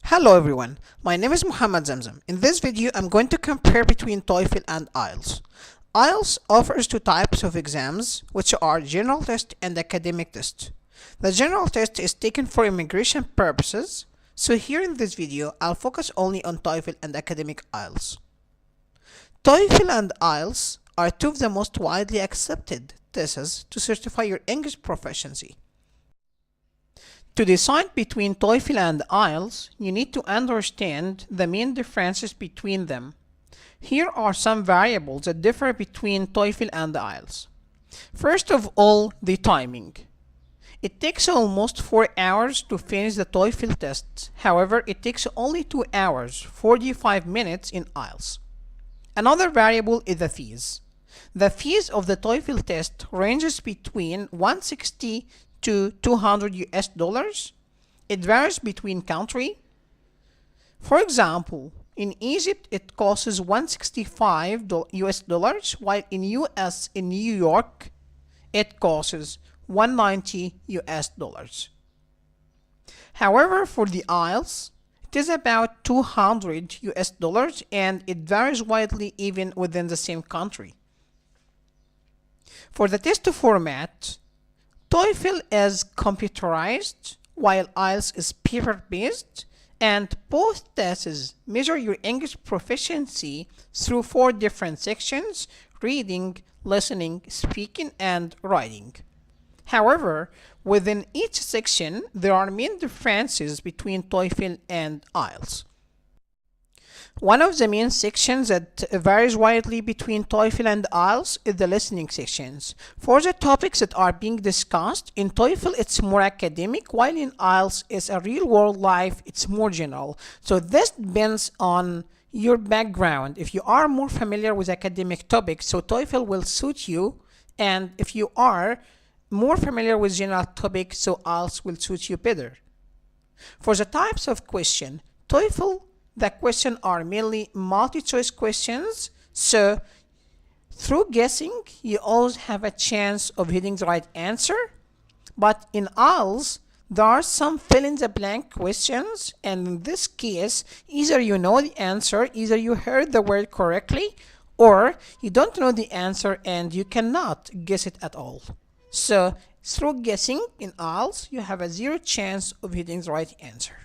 Hello everyone, my name is Muhammad Zamzam. In this video, I'm going to compare between TOEFL and IELTS. IELTS offers two types of exams, which are general test and academic test. The general test is taken for immigration purposes, so here in this video, I'll focus only on TOEFL and academic IELTS. TOEFL and IELTS are two of the most widely accepted tests to certify your English proficiency. To decide between TOEFL and IELTS, you need to understand the main differences between them. Here are some variables that differ between TOEFL and IELTS. First of all, the timing. It takes almost 4 hours to finish the TOEFL test. However, it takes only 2 hours, 45 minutes in IELTS. Another variable is the fees. The fees of the TOEFL test ranges between $160 to $200 US. It varies between country. For example, in Egypt it costs $165 US, while in US in New York it costs $190 US. However, for the IELTS, it is about $200 US and it varies widely even within the same country. For the test format, TOEFL is computerized while IELTS is paper-based, and both tests measure your English proficiency through 4 different sections: reading, listening, speaking, and writing. However, within each section, there are main differences between TOEFL and IELTS. One of the main sections that varies widely between TOEFL and IELTS is the listening sections. For the topics that are being discussed, in TOEFL it's more academic, while in IELTS it's a real-world life, it's more general. So this depends on your background. If you are more familiar with academic topics, so TOEFL will suit you, and if you are more familiar with general topics, so IELTS will suit you better. For the types of question, TOEFL, the questions are mainly multi-choice questions, so through guessing, you always have a chance of hitting the right answer. But in IELTS, there are some fill-in-the-blank questions, and in this case, either you know the answer, either you heard the word correctly, or you don't know the answer and you cannot guess it at all. So through guessing in IELTS, you have a 0 chance of hitting the right answer.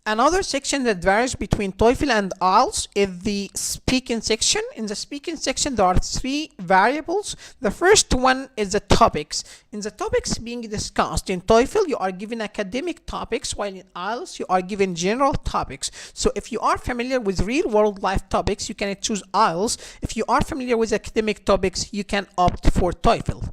Another section that varies between TOEFL and IELTS is the speaking section. In the speaking section, there are 3 variables. The first one is the topics. In the topics being discussed, in TOEFL, you are given academic topics, while in IELTS, you are given general topics. So if you are familiar with real-world life topics, you can choose IELTS. If you are familiar with academic topics, you can opt for TOEFL.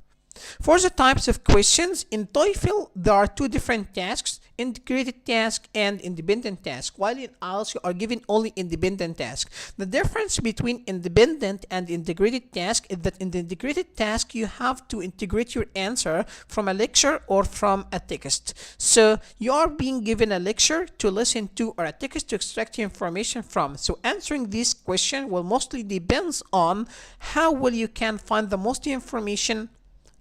For the types of questions, in TOEFL, there are 2 different tasks: integrated task and independent task, while in IELTS you are given only independent task. The difference between independent and integrated task is that in the integrated task you have to integrate your answer from a lecture or from a text. So you are being given a lecture to listen to or a text to extract information from. So answering this question will mostly depends on how well you can find the most information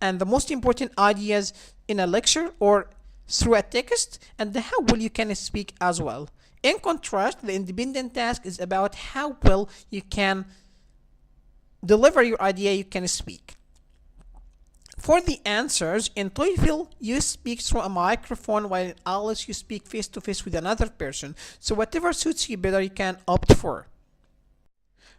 and the most important ideas in a lecture or through a text, and how well you can speak as well. In contrast, the independent task is about how well you can deliver your idea, you can speak. For the answers, in TOEFL, you speak through a microphone, while in IELTS, you speak face-to-face with another person. So whatever suits you better, you can opt for.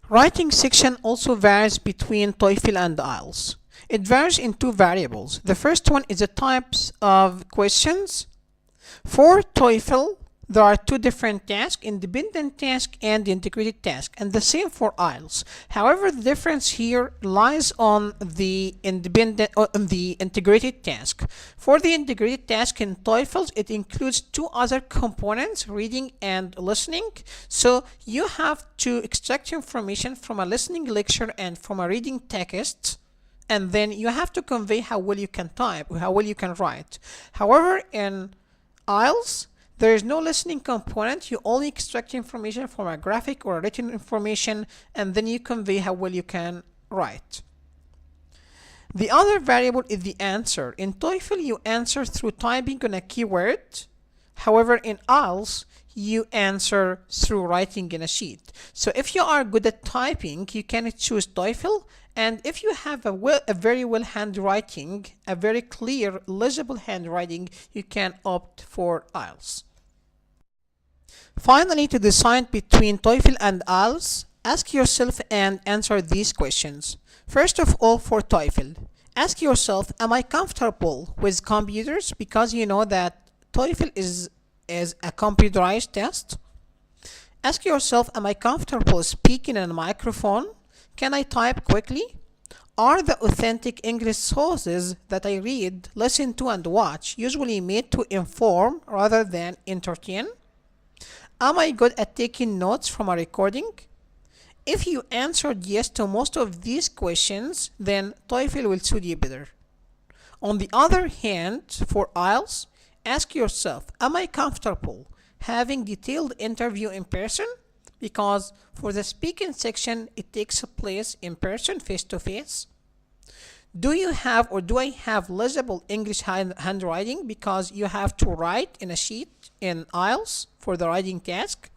Writing section also varies between TOEFL and IELTS. It varies in 2 variables. The first one is the types of questions. For TOEFL, there are 2 different tasks: independent task and integrated task, and the same for IELTS. However, the difference here lies on the integrated task. For the integrated task in TOEFL, it includes 2 other components: reading and listening. So you have to extract information from a listening lecture and from a reading text, and then you have to convey how well you can type, how well you can write. However, in IELTS, there is no listening component. You only extract information from a graphic or a written information, and then you convey how well you can write. The other variable is the answer. In TOEFL, you answer through typing on a keyword, However, in IELTS, you answer through writing in a sheet. So if you are good at typing, you can choose TOEFL. And if you have a very well handwriting, a very clear, legible handwriting, you can opt for IELTS. Finally, to decide between TOEFL and IELTS, ask yourself and answer these questions. First of all, for TOEFL, ask yourself, am I comfortable with computers? Because you know that TOEFL is a computerized test. Ask yourself, am I comfortable speaking in a microphone? Can I type quickly? Are the authentic English sources that I read, listen to, and watch usually made to inform rather than entertain? Am I good at taking notes from a recording? If you answered yes to most of these questions, then TOEFL will suit you better. On the other hand, for IELTS, ask yourself, am I comfortable having detailed interview in person? Because for the speaking section, it takes place in person, face to face. Do you have or do I have legible English handwriting? Because you have to write in a sheet in IELTS for the writing task.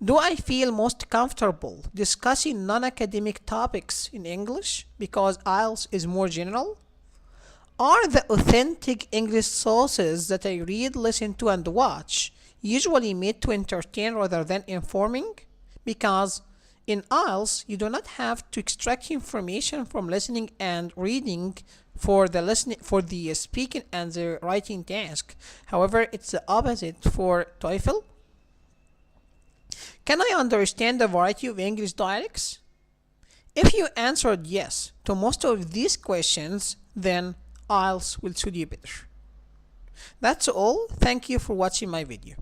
Do I feel most comfortable discussing non-academic topics in English? Because IELTS is more general. Are the authentic English sources that I read, listen to, and watch usually made to entertain rather than informing? Because in IELTS, you do not have to extract information from listening and reading for the speaking and the writing task. However, it's the opposite for TOEFL. Can I understand a variety of English dialects? If you answered yes to most of these questions, then IELTS will suit you better. That's all. Thank you for watching my video.